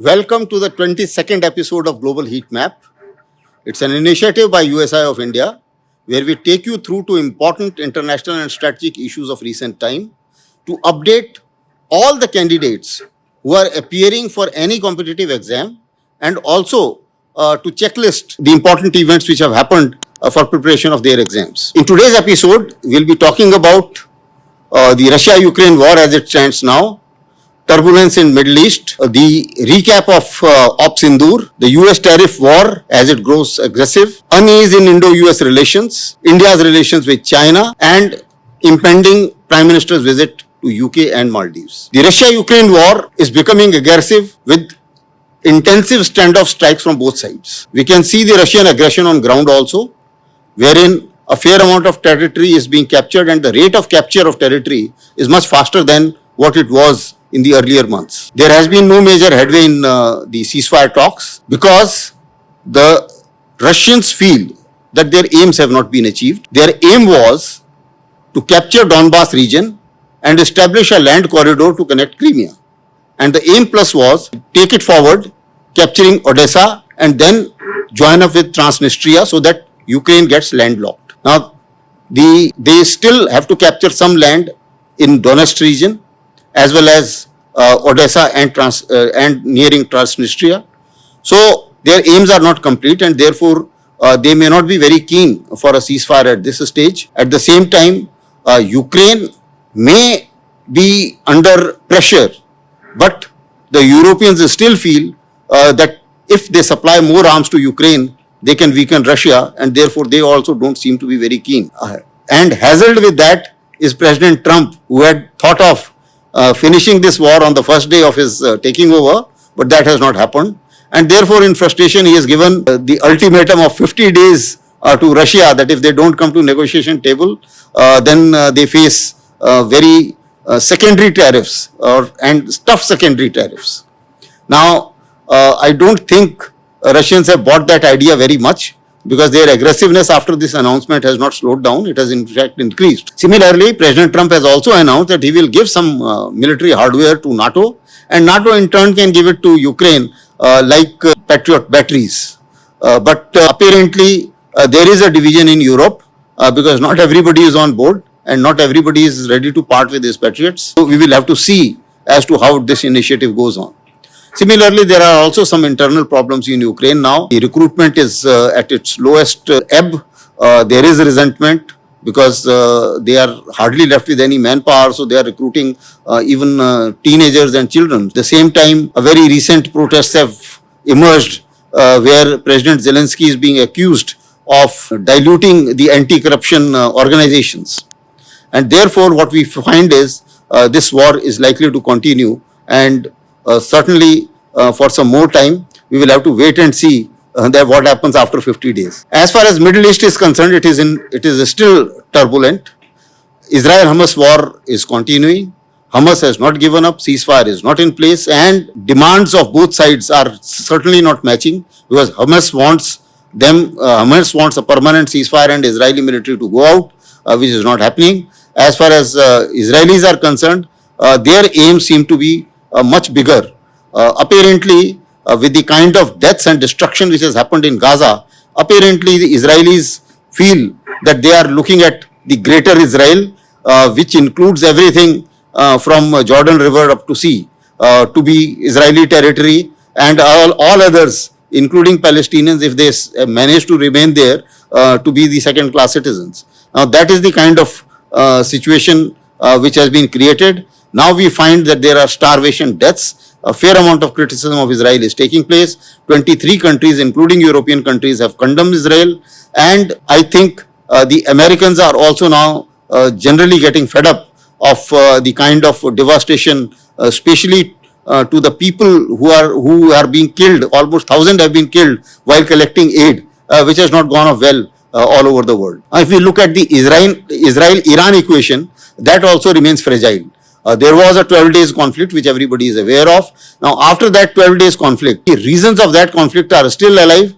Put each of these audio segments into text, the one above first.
Welcome to the 22nd episode of Global Heatmap. It's an initiative by USI of India where we take you through to important international and strategic issues of recent time to update all the candidates who are appearing for any competitive exam and also to checklist the important events which have happened for preparation of their exams. In today's episode, we'll be talking about the Russia-Ukraine war as it stands now, turbulence in Middle East, the recap of Sindoor, the US Tariff War as it grows aggressive, unease in Indo-US Relations, India's relations with China, and impending Prime Minister's visit to UK and Maldives. The Russia-Ukraine war is becoming aggressive with intensive standoff strikes from both sides. We can see the Russian aggression on ground also, wherein a fair amount of territory is being captured and the rate of capture of territory is much faster than what it was in the earlier months. There has been no major headway in the ceasefire talks because the Russians feel that their aims have not been achieved. Their aim was to capture Donbas region and establish a land corridor to connect Crimea. And the aim plus was to take it forward, capturing Odessa and then join up with Transnistria so that Ukraine gets landlocked. Now, they still have to capture some land in Donetsk region as well as Odessa and nearing Transnistria. So their aims are not complete and therefore they may not be very keen for a ceasefire at this stage. At the same time, Ukraine may be under pressure, but the Europeans still feel that if they supply more arms to Ukraine, they can weaken Russia and therefore they also don't seem to be very keen. And hassled with that is President Trump, who had thought of finishing this war on the first day of his taking over, but that has not happened. And therefore, in frustration, he has given the ultimatum of 50 days to Russia that if they don't come to negotiation table, then they face very secondary tariffs and tough secondary tariffs. Now, I don't think Russians have bought that idea very much because their aggressiveness after this announcement has not slowed down. It has in fact increased. Similarly, President Trump has also announced that he will give some military hardware to NATO and NATO in turn can give it to Ukraine like Patriot batteries. But apparently there is a division in Europe because not everybody is on board and not everybody is ready to part with these Patriots. So we will have to see as to how this initiative goes on. Similarly, there are also some internal problems in Ukraine now. The recruitment is at its lowest ebb. There is resentment because they are hardly left with any manpower, so they are recruiting even teenagers and children. At the same time, a very recent protests have emerged where President Zelensky is being accused of diluting the anti-corruption organizations. And therefore, what we find is this war is likely to continue and certainly for some more time, we will have to wait and see that what happens after 50 days. As far as Middle East is concerned, it is still turbulent. Israel-Hamas war is continuing. Hamas has not given up. Ceasefire is not in place, and demands of both sides are certainly not matching because Hamas wants a permanent ceasefire and Israeli military to go out, which is not happening. As far as Israelis are concerned, their aims seem to be much bigger. Apparently, with the kind of deaths and destruction which has happened in Gaza, apparently the Israelis feel that they are looking at the greater Israel, which includes everything from Jordan River up to sea, to be Israeli territory, and all others, including Palestinians, if they manage to remain there, to be the second-class citizens. Now, that is the kind of situation which has been created. Now we find that there are starvation deaths. A fair amount of criticism of Israel is taking place. 23 countries, including European countries, have condemned Israel. And I think the Americans are also now generally getting fed up of the kind of devastation, especially to the people who are being killed. Almost 1,000 have been killed while collecting aid, which has not gone off well all over the world. If we look at the Israel-Iran equation, that also remains fragile. There was a 12 days conflict which everybody is aware of. Now, after that 12 days conflict, the reasons of that conflict are still alive.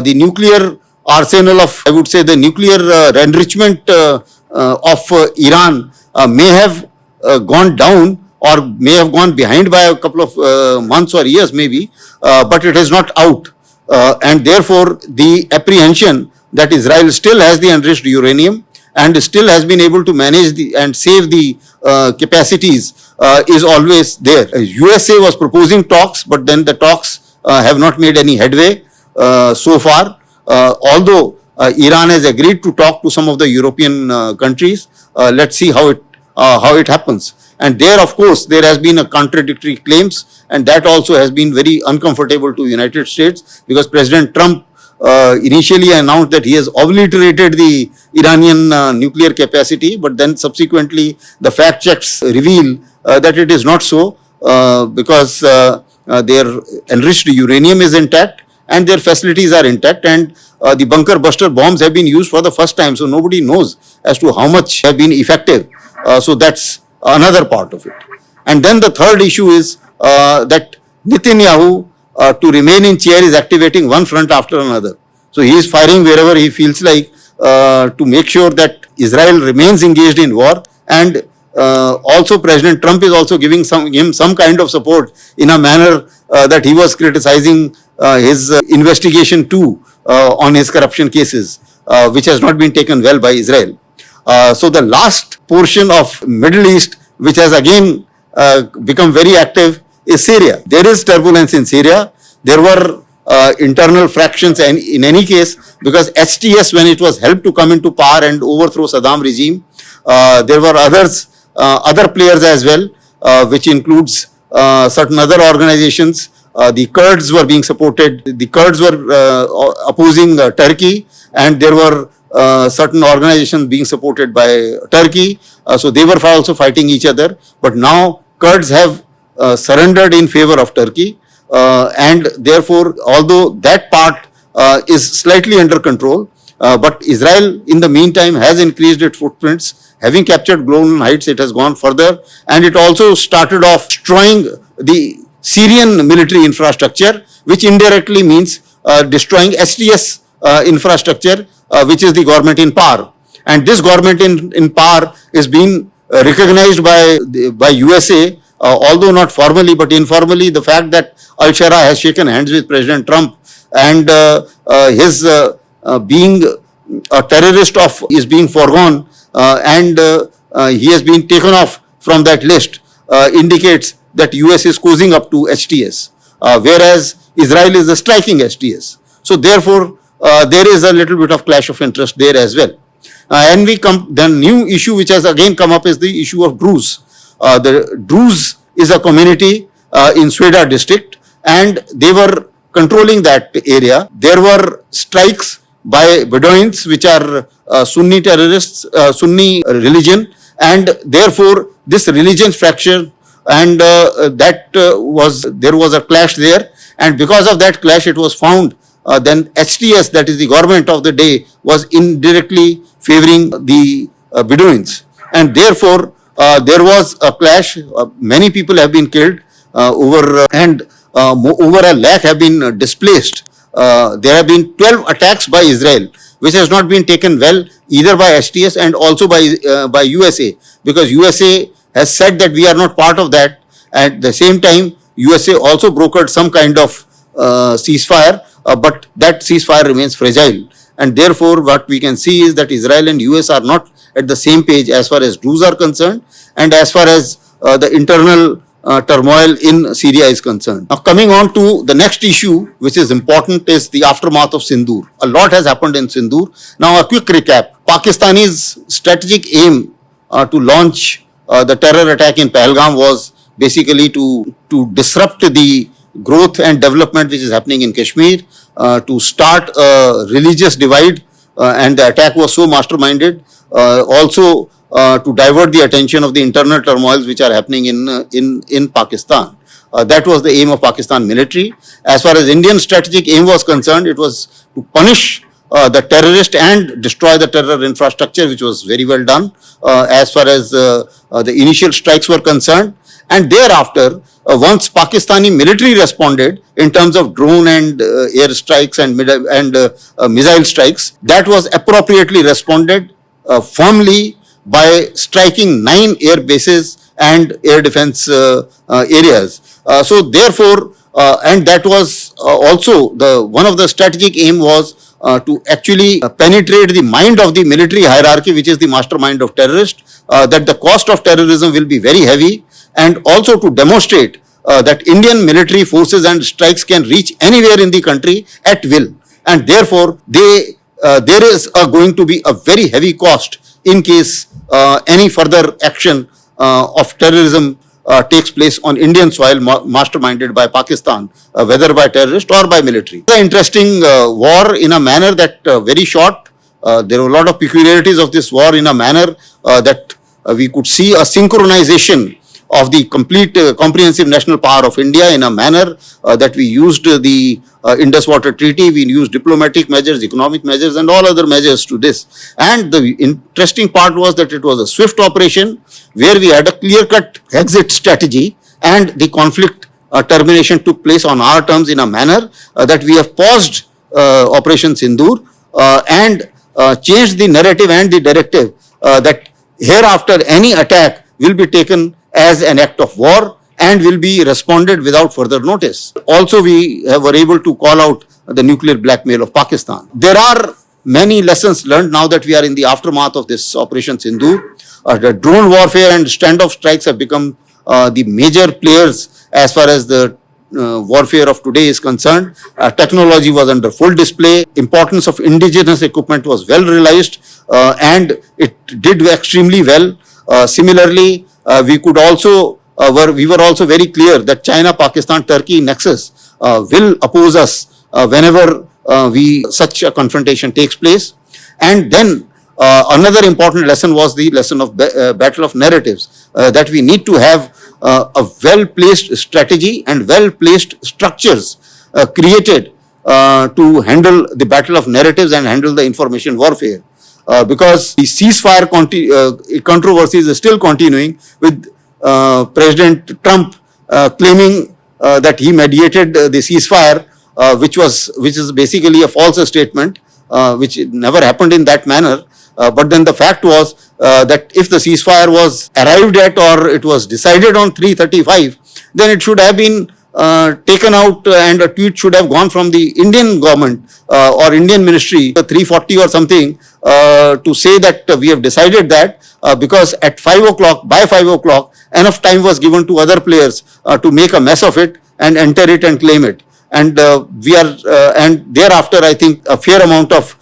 The nuclear arsenal of, I would say, the nuclear enrichment of Iran may have gone down, or may have gone behind by a couple of months or years maybe, but it is not out. And therefore, the apprehension that Israel still has the enriched uranium and still has been able to manage and save the capacities is always there. USA was proposing talks, but then the talks have not made any headway so far. Although Iran has agreed to talk to some of the European countries, let's see how it happens. And there, of course, there has been a contradictory claims, and that also has been very uncomfortable to United States, because President Trump initially announced that he has obliterated the Iranian nuclear capacity, but then subsequently the fact checks reveal that it is not so, because their enriched uranium is intact and their facilities are intact, and the bunker buster bombs have been used for the first time, so nobody knows as to how much have been effective. So that's another part of it. And then the third issue is that Netanyahu, to remain in chair, is activating one front after another. So he is firing wherever he feels like to make sure that Israel remains engaged in war, and also President Trump is also giving him some kind of support in a manner that he was criticizing his investigation too on his corruption cases, which has not been taken well by Israel. So the last portion of Middle East, which has again become very active, is Syria. There is turbulence in Syria. There were internal fractions, and in any case, because HTS, when it was helped to come into power and overthrow Saddam regime, there were other players as well, which includes certain other organizations. The Kurds were being supported. The Kurds were opposing Turkey, and there were certain organizations being supported by Turkey. So they were also fighting each other. But now Kurds have surrendered in favor of Turkey, and therefore, although that part is slightly under control, but Israel in the meantime has increased its footprints. Having captured Golan Heights, it has gone further, and it also started off destroying the Syrian military infrastructure, which indirectly means destroying HTS infrastructure, which is the government in power. And this government in power is being recognized by USA, although not formally but informally. The fact that Al-Shara has shaken hands with President Trump, and his being a terrorist is being foregone, and he has been taken off from that list, indicates that US is cozying up to HTS, whereas Israel is striking HTS. So therefore, there is a little bit of clash of interest there as well. And the new issue which has again come up is the issue of Druze. The Druze is a community in Sweda district, and they were controlling that area. There were strikes by Bedouins, which are Sunni terrorists, Sunni religion, and therefore this religion fracture, and there was a clash there, and because of that clash, it was found then HTS, that is the government of the day, was indirectly favoring the Bedouins, and therefore there was a clash. Many people have been killed, over a lakh have been displaced. There have been 12 attacks by Israel, which has not been taken well either by HTS and also by USA, because USA has said that we are not part of that. At the same time, USA also brokered some kind of ceasefire, but that ceasefire remains fragile. And therefore, what we can see is that Israel and US are not at the same page as far as Druze are concerned, and as far as the internal turmoil in Syria is concerned. Now, coming on to the next issue, which is important, is the aftermath of Sindoor. A lot has happened in Sindoor. Now, a quick recap. Pakistani's strategic aim to launch the terror attack in Pahalgam was basically to disrupt the growth and development which is happening in Kashmir, to start a religious divide, and the attack was so masterminded. Also, to divert the attention of the internal turmoils which are happening in Pakistan. That was the aim of Pakistan military. As far as Indian strategic aim was concerned, it was to punish the terrorist and destroy the terror infrastructure, which was very well done as far as the initial strikes were concerned. And thereafter, once Pakistani military responded in terms of drone and air strikes and missile strikes, that was appropriately responded firmly by striking 9 air bases and air defense areas. So therefore, and that was also one of the strategic aim was to actually penetrate the mind of the military hierarchy, which is the mastermind of terrorists, that the cost of terrorism will be very heavy, and also to demonstrate that Indian military forces and strikes can reach anywhere in the country at will, and therefore there is going to be a very heavy cost in case any further action of terrorism takes place on Indian soil, masterminded by Pakistan, whether by terrorist or by military. It's an interesting war in a manner that very short. There were a lot of peculiarities of this war in a manner that we could see a synchronization of the complete comprehensive national power of India in a manner that we used the Indus Water Treaty, we used diplomatic measures, economic measures, and all other measures to this. And the interesting part was that it was a swift operation where we had a clear-cut exit strategy, and the conflict termination took place on our terms in a manner that we have paused Operation Sindoor and changed the narrative and the directive that hereafter any attack will be taken as an act of war and will be responded without further notice. Also, we were able to call out the nuclear blackmail of Pakistan. There are many lessons learned now that we are in the aftermath of this Operation Sindoor. The drone warfare and standoff strikes have become the major players as far as the warfare of today is concerned. Technology was under full display. Importance of indigenous equipment was well realized and it did extremely well. Similarly, we were also very clear that China, Pakistan, Turkey nexus will oppose us whenever such a confrontation takes place. And then another important lesson was the lesson of battle of narratives, that we need to have a well-placed strategy and well-placed structures created to handle the battle of narratives and handle the information warfare. Because the ceasefire controversy is still continuing, with President Trump claiming that he mediated the ceasefire, which is basically a false statement, which never happened in that manner. But then the fact was that if the ceasefire was arrived at or it was decided on 3:35, then it should have been taken out and a tweet should have gone from the Indian government or Indian ministry 3:40 or something to say that we have decided that, because at 5 o'clock, by 5 o'clock, enough time was given to other players to make a mess of it and enter it and claim it. And and thereafter, I think a fair amount of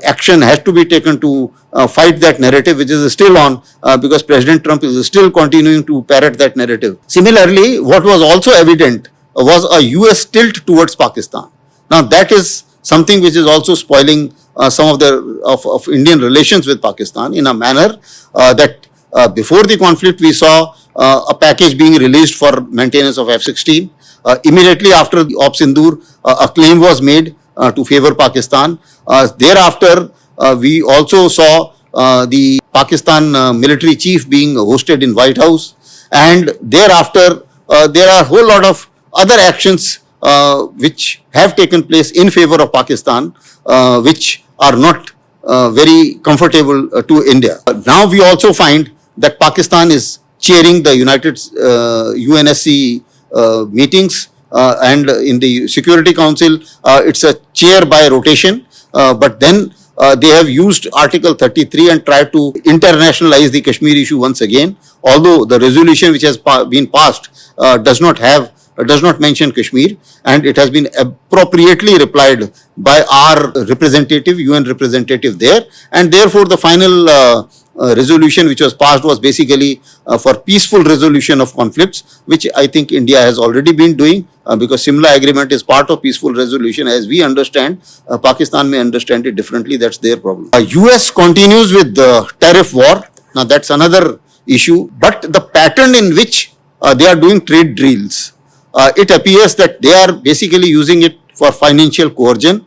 action has to be taken to fight that narrative, which is still on, because President Trump is still continuing to parrot that narrative. Similarly, what was also evident was a US tilt towards Pakistan. Now that is something which is also spoiling some of Indian relations with Pakistan in a manner that before the conflict we saw a package being released for maintenance of F-16. Immediately after the Op Sindoor, a claim was made to favor Pakistan. Thereafter, we also saw the Pakistan military chief being hosted in White House, and thereafter there are a whole lot of other actions which have taken place in favor of Pakistan, which are not very comfortable to India. Now we also find that Pakistan is chairing the UNSC meetings, and in the Security Council it's a chair by rotation, but then they have used Article 33 and tried to internationalize the Kashmir issue once again, although the resolution which has been passed does not mention Kashmir, and it has been appropriately replied by our representative, UN representative there, and therefore the final resolution which was passed was basically for peaceful resolution of conflicts, which I think India has already been doing, because Simla Agreement is part of peaceful resolution as we understand. Pakistan may understand it differently, that's their problem. US continues with the tariff war. Now that's another issue, but the pattern in which they are doing trade deals, it appears that they are basically using it for financial coercion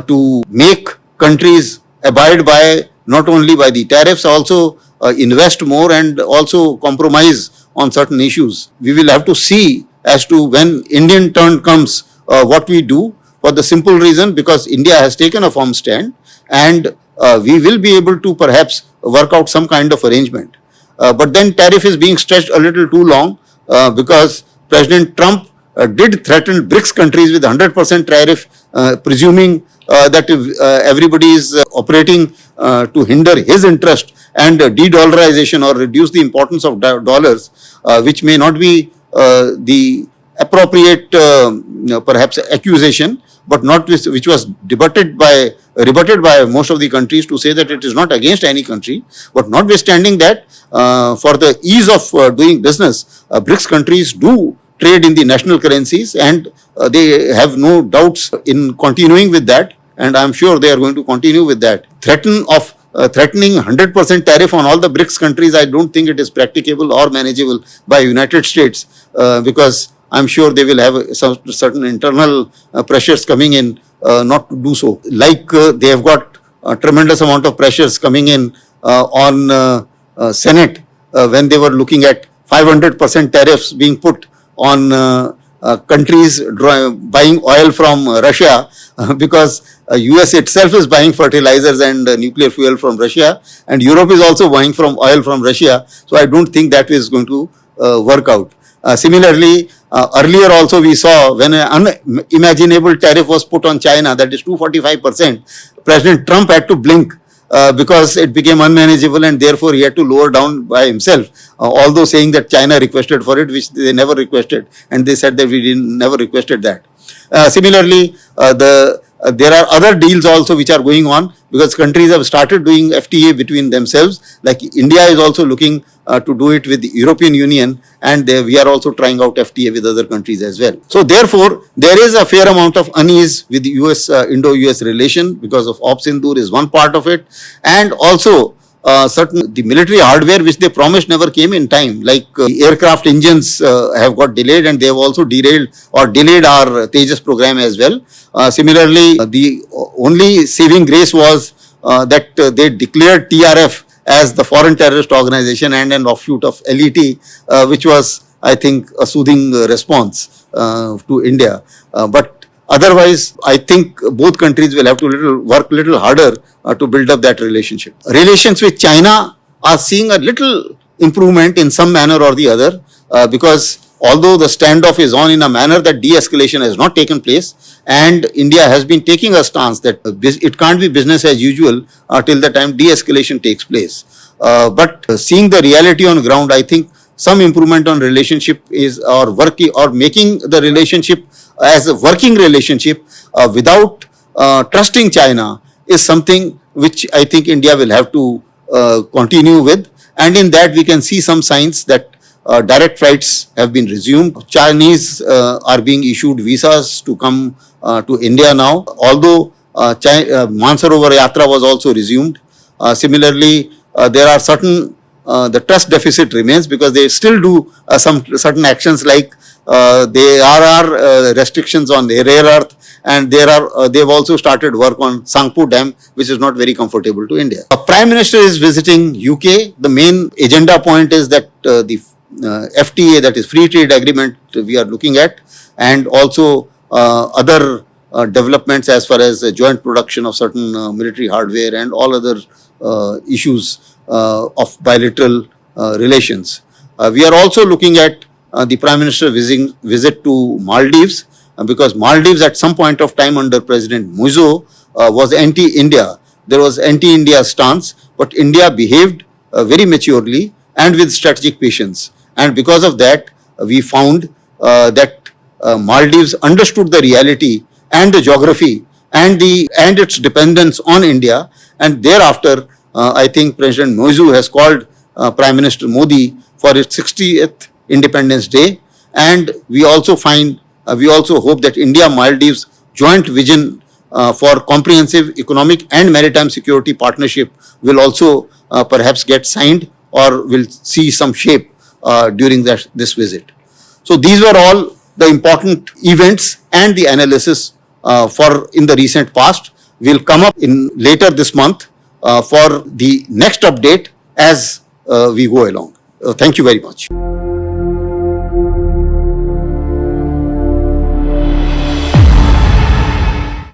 to make countries abide by not only by the tariffs, also invest more and also compromise on certain issues. We will have to see as to when Indian turn comes what we do, for the simple reason because India has taken a firm stand, and we will be able to perhaps work out some kind of arrangement. but then tariff is being stretched a little too long because President Trump did threaten BRICS countries with 100% tariff, presuming that everybody is operating to hinder his interest and de-dollarization or reduce the importance of dollars, which may not be the appropriate perhaps accusation, but not which was rebutted by most of the countries to say that it is not against any country. But notwithstanding that, for the ease of doing business, BRICS countries do trade in the national currencies, and they have no doubts in continuing with that, and I am sure they are going to continue with that. Threatening 100% tariff on all the BRICS countries, I don't think it is practicable or manageable by United States, because I'm sure they will have some certain internal pressures coming in not to do so. Like they have got a tremendous amount of pressures coming in on Senate when they were looking at 500% tariffs being put on countries buying oil from Russia, because US itself is buying fertilizers and nuclear fuel from Russia, and Europe is also buying from oil from Russia. So I don't think that is going to work out. Similarly, earlier also we saw when an unimaginable tariff was put on China, that is 245%, President Trump had to blink because it became unmanageable, and therefore he had to lower down by himself, although saying that China requested for it, which they never requested, and they said that we never requested that. Similarly, there are other deals also which are going on, because countries have started doing FTA between themselves, like India is also looking to do it with the European Union, and we are also trying out FTA with other countries as well. So therefore, there is a fair amount of unease with the Indo-US relation, because of Sindoor is one part of it, and also the military hardware which they promised never came in time, like aircraft engines have got delayed, and they have also derailed or delayed our Tejas program as well. Similarly, the only saving grace was that they declared TRF as the foreign terrorist organization and an offshoot of LET, which was, I think, a soothing response to India. But otherwise, I think both countries will have to work a little harder to build up that relationship. Relations with China are seeing a little improvement in some manner or the other, because although the standoff is on in a manner that de-escalation has not taken place, and India has been taking a stance that it can't be business as usual till the time de-escalation takes place. But seeing the reality on ground, I think some improvement on relationship is or making the relationship as a working relationship without trusting China is something which I think India will have to continue with, and in that we can see some signs that direct flights have been resumed. Chinese are being issued visas to come to India now, although Mansarovar Yatra was also resumed. Similarly, there are certain, the trust deficit remains, because they still do some certain actions, like there are restrictions on the rare earth, and they've also started work on Sangpo Dam, which is not very comfortable to India. Prime Minister is visiting UK. The main agenda point is that the FTA, that is free trade agreement, we are looking at, and also other developments as far as joint production of certain military hardware and all other issues of bilateral relations. We are also looking at the Prime Minister visit to Maldives, because Maldives at some point of time under President Muzo was anti-India. There was anti-India stance, but India behaved very maturely and with strategic patience. And because of that, we found that Maldives understood the reality and the geography and its dependence on India. And thereafter, I think President Muzo has called Prime Minister Modi for its 60th Independence Day. And we also hope that India-Maldives joint vision for comprehensive economic and maritime security partnership will also perhaps get signed or will see some shape during this visit. So these were all the important events and the analysis in the recent past. Will come up in later this month for the next update as we go along. Thank you very much.